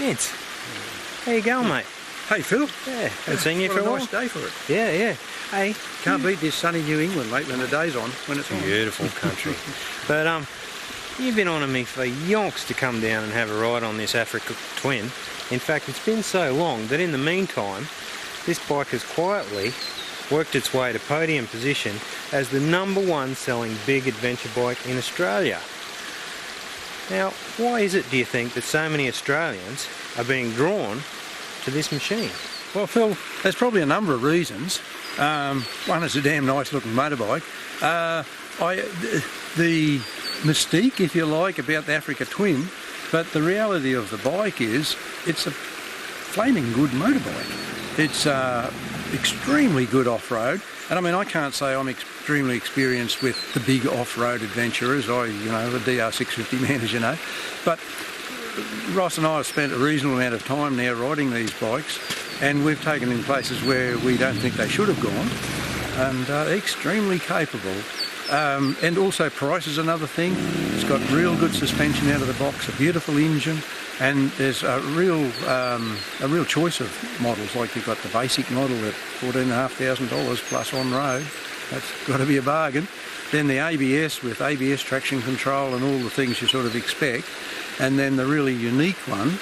Vince, how you going, mate? Hey Phil. Yeah, haven't seen you for a while. Nice day for it. Yeah, yeah. Hey, Can't beat this sunny New England late when the day's on, when it's on. beautiful country. But you've been on me for yonks to come down and have a ride on this Africa Twin. In fact, it's been so long that in the meantime, this bike has quietly worked its way to podium position as the #1 selling big adventure bike in Australia. Now, why is it, do you think, that so many Australians are being drawn to this machine? Well Phil, there's probably a number of reasons. One, it's a damn nice looking motorbike. The mystique, if you like, about the Africa Twin, but the reality of the bike is it's a flaming good motorbike. It's extremely good off-road, and I mean I can't say I'm extremely experienced with the big off-road adventurers. The DR650 man, as you know, but Ross and I have spent a reasonable amount of time now riding these bikes, and we've taken in places where we don't think they should have gone, and extremely capable. And also price is another thing. It's got real good suspension out of the box, a beautiful engine, and there's a real choice of models. Like you've got the basic model at $14,500 plus on road. That's got to be a bargain. Then the ABS with ABS traction control and all the things you sort of expect. And then the really unique one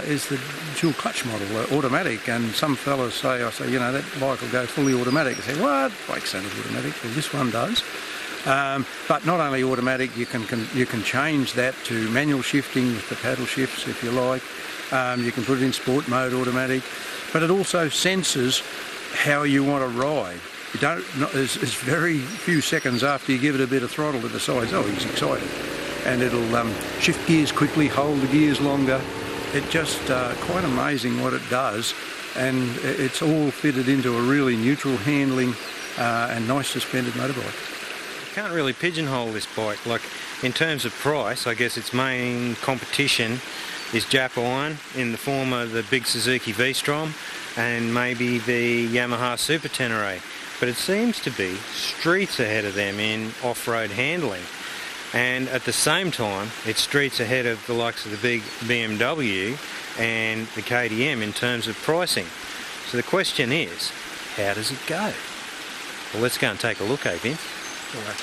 is the dual clutch model, automatic. And some fellas say, that bike will go fully automatic. I say, what? Bikes don't have automatic. Well, this one does. But not only automatic, you can change that to manual shifting with the paddle shifts if you like. You can put it in sport mode automatic, but it also senses how you want to ride. You don't. It's very few seconds after you give it a bit of throttle, it decides, oh, he's excited, and it'll shift gears quickly, hold the gears longer. It's just quite amazing what it does, and it's all fitted into a really neutral handling and nice suspended motorbike. Can't really pigeonhole this bike. Like in terms of price, I guess its main competition is Jap Iron in the form of the big Suzuki V-Strom and maybe the Yamaha Super Tenere. But it seems to be streets ahead of them in off-road handling. And at the same time, it's streets ahead of the likes of the big BMW and the KTM in terms of pricing. So the question is, how does it go? Well, let's go and take a look, Vince? All right.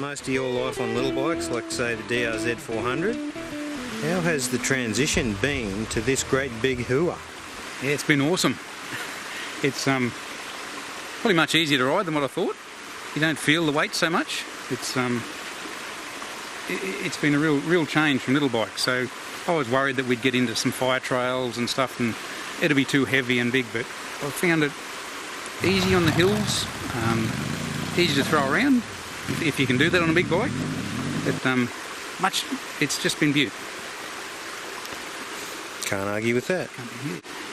Most of your life on little bikes, like say the DRZ 400. How has the transition been to this great big hua? Yeah, it's been awesome. It's probably much easier to ride than what I thought. You don't feel the weight so much. It's been a real change from little bikes. So I was worried that we'd get into some fire trails and stuff and it'd be too heavy and big, but I found it easy on the hills, easy to throw around, if you can do that on a big bike. It's just been beaut. Can't argue with that.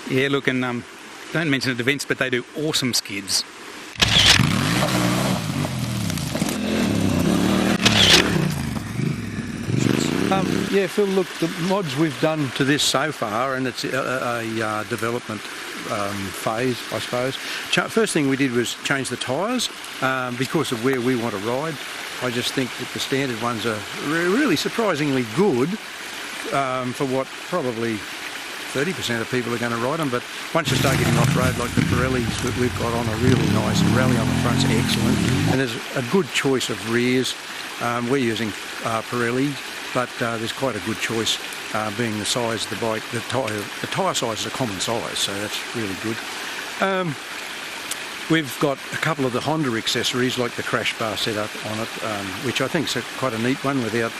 Yeah, look, and don't mention it to Vince, but they do awesome skids. Yeah, Phil, look, the mods we've done to this so far, and it's a development phase, I suppose. First thing we did was change the tyres because of where we want to ride. I just think that the standard ones are really surprisingly good for what probably 30% of people are going to ride them, but once you start getting off-road, like the Pirellis that we've got on, are really nice. The rally on the front's excellent, and there's a good choice of rears. We're using Pirelli, but there's quite a good choice being the size of the bike. The tyre size is a common size, so that's really good. We've got a couple of the Honda accessories, like the crash bar set up on it, which I think is quite a neat one without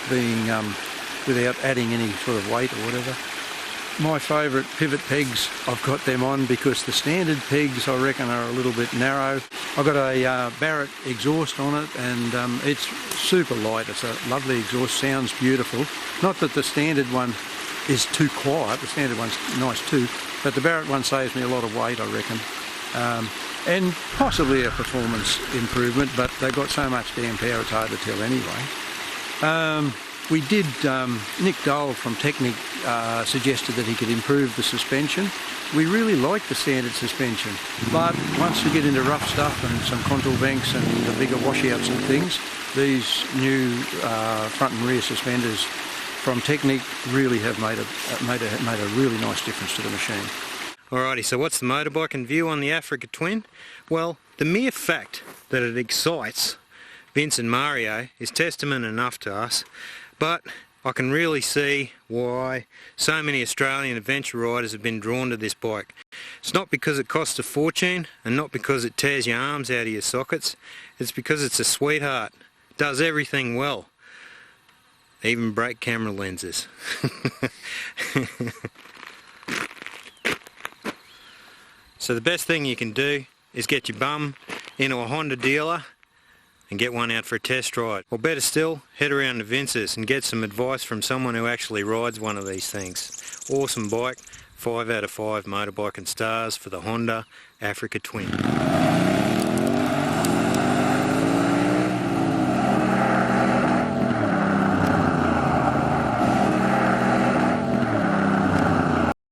adding any sort of weight or whatever. My favourite pivot pegs, I've got them on because the standard pegs I reckon are a little bit narrow. I've got a Barrett exhaust on it, and it's super light. It's a lovely exhaust, sounds beautiful. Not that the standard one is too quiet, the standard one's nice too, but the Barrett one saves me a lot of weight, I reckon. And possibly a performance improvement, but they've got so much damn power it's hard to tell anyway. We did, Nick Dole from Technic suggested that he could improve the suspension. We really like the standard suspension, but once we get into rough stuff and some contour banks and the bigger washouts and things, these new front and rear suspenders from Technic really have made a really nice difference to the machine. Alrighty, so what's the motorbike in view on the Africa Twin? Well, the mere fact that it excites Vince and Mario is testament enough to us, but I can really see why so many Australian adventure riders have been drawn to this bike. It's not because it costs a fortune and not because it tears your arms out of your sockets, it's because it's a sweetheart, does everything well, even brake camera lenses. So the best thing you can do is get your bum into a Honda dealer and get one out for a test ride. Or better still, head around to Vince's and get some advice from someone who actually rides one of these things. Awesome bike, 5 out of 5 motorbike and stars for the Honda Africa Twin.